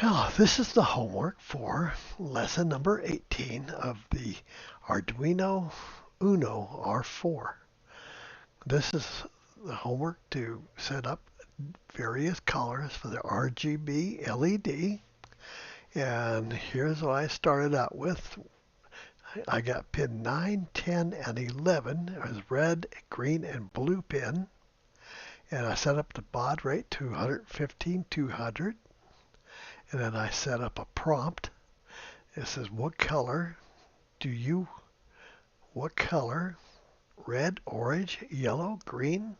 Well, this is the homework for lesson number 18 of the Arduino Uno R4. This is the homework to set up various colors for the RGB LED. And here's what I started out with. I got pin 9, 10, and 11 as red, green, and blue pin. And I set up the baud rate to 115, 200. And then I set up a prompt. It says, what color, red, orange, yellow, green,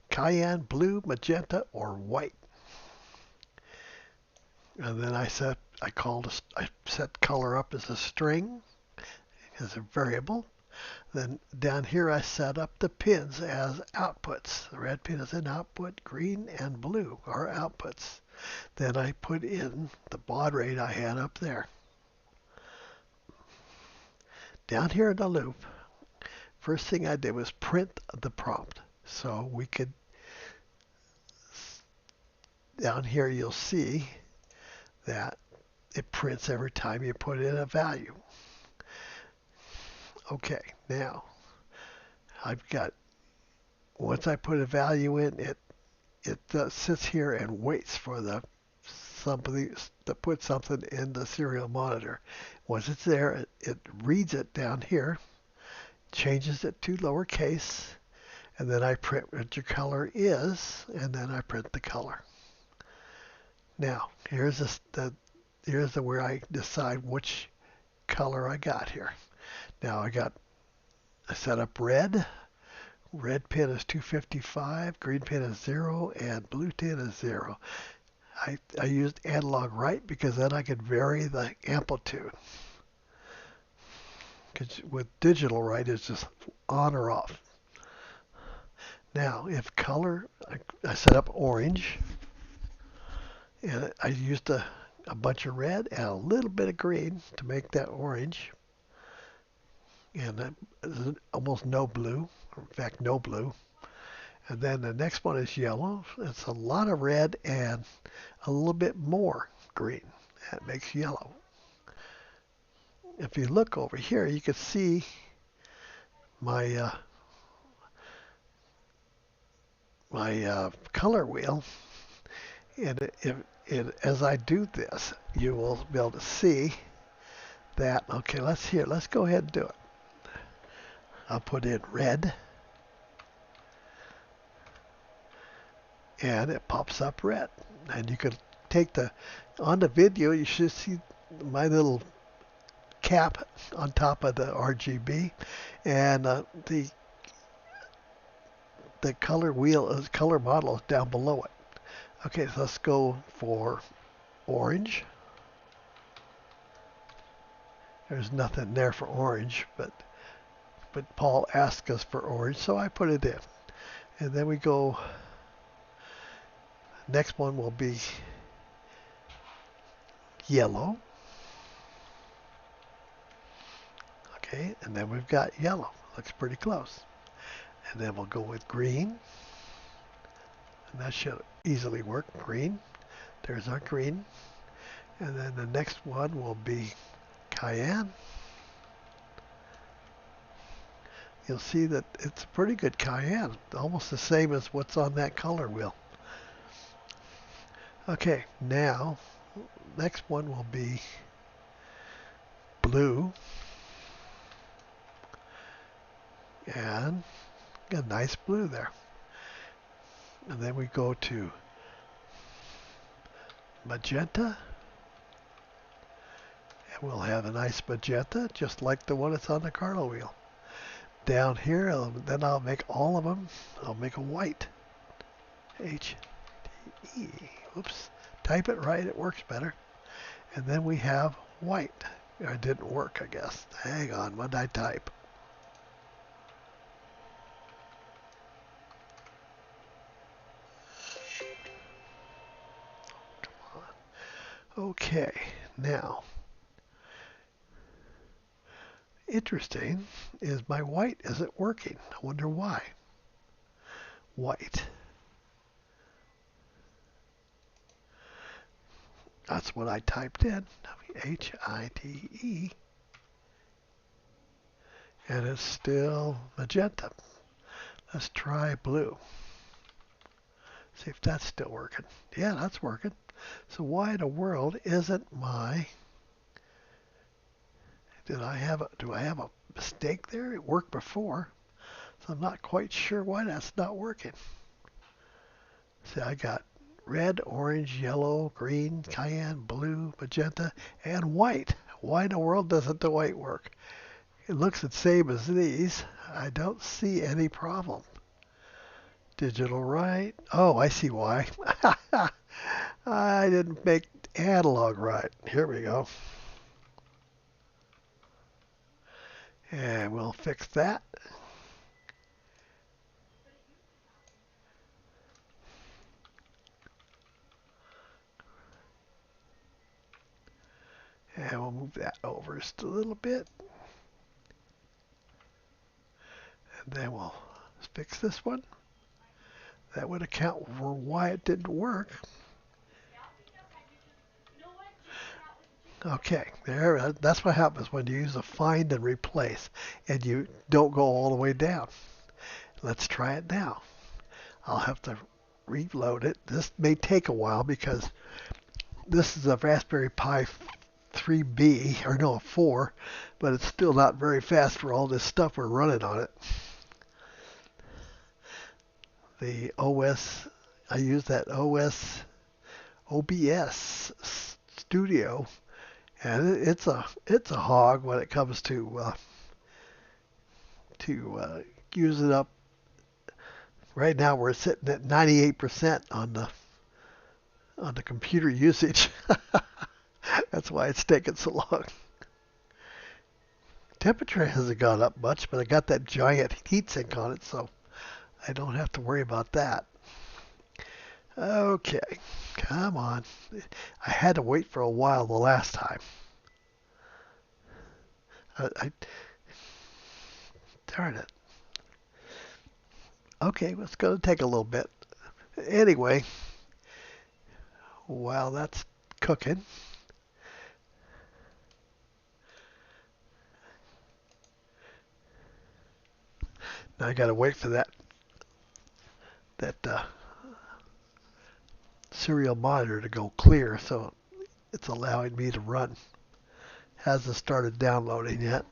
cayenne, blue, magenta, or white? And then I set color up as a string, as a variable. Then down here I set up the pins as outputs. The red pin is an output, green and blue are outputs. Then I put in the baud rate I had up there. Down here in the loop, first thing I did was print the prompt. So we could, down here you'll see that it prints every time you put in a value. Okay, now once I put a value in, it sits here and waits for somebody to put something in the serial monitor. Once it's there, it reads it down here, changes it to lowercase, and then I print what your color is, and then I print the color. Now, here's where I decide which color I got here. Now I set up red. Red pin is 255, green pin is 0, and blue pin is 0. I used analog right because then I could vary the amplitude. Because with digital right, it's just on or off. Now, if color, I set up orange, and I used a bunch of red and a little bit of green to make that orange. And almost no blue, in fact, no blue. And then the next one is yellow. It's a lot of red and a little bit more green. That makes yellow. If you look over here, you can see my color wheel. And as I do this, you will be able to see that. Okay, let's go ahead and do it. I'll put in red, and it pops up red. And you can take on the video, you should see my little cap on top of the RGB, and the color model is down below it. Okay, so let's go for orange. There's nothing there for orange, but Paul asked us for orange, so I put it in. And then we go, next one will be yellow. Okay, and then we've got yellow. Looks pretty close. And then we'll go with green. And that should easily work. Green. There's our green. And then the next one will be cayenne. You'll see that it's a pretty good cayenne, almost the same as what's on that color wheel. Okay, now next one will be blue, and a nice blue there. And then we go to magenta, and we'll have a nice magenta just like the one that's on the color wheel. Down here, then I'll make all of them. I'll make a white. H-E. Oops. Type it right. It works better. And then we have white. It didn't work, I guess. Hang on. What did I type? Come on. Okay. Now, interesting is my white isn't working. I wonder why. White. That's what I typed in. H-I-T-E. And it's still magenta. Let's try blue. See if that's still working. Yeah, that's working. So why in the world isn't my... do I have a mistake there? It worked before. So I'm not quite sure why that's not working. See, I got red, orange, yellow, green, cayenne, blue, magenta, and white. Why in the world doesn't the white work? It looks the same as these. I don't see any problem. Digital right. Oh, I see why. I didn't make analog right. Here we go. And we'll fix that. And we'll move that over just a little bit. And then we'll fix this one. That would account for why it didn't work. Okay, there. That's what happens when you use a find and replace and you don't go all the way down. Let's try it now. I'll have to reload it. This may take a while because this is a Raspberry Pi 3B, or no, 4, but it's still not very fast for all this stuff we're running on it. The OS, I use that OBS Studio, and it's a hog when it comes to use it up. Right now we're sitting at 98% on the computer usage. That's why it's taking so long. Temperature hasn't gone up much, but I got that giant heatsink on it, so I don't have to worry about that. Okay, come on. I had to wait for a while the last time. Darn it. Okay, it's going to take a little bit. Anyway, while that's cooking, now I got to wait for that serial monitor to go clear, so it's allowing me to run. Hasn't started downloading yet.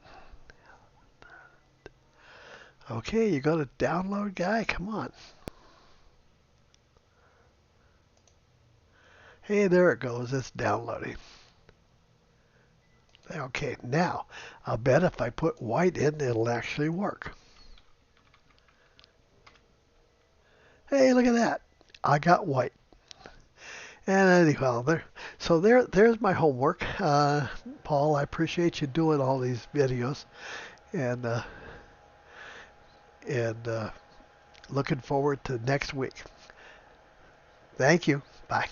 Okay, you got a download guy? Come on. Hey, there it goes. It's downloading. Okay, now, I'll bet if I put white in, it'll actually work. Hey, look at that. I got white. And anyhow, there's my homework. Paul, I appreciate you doing all these videos. And looking forward to next week. Thank you. Bye.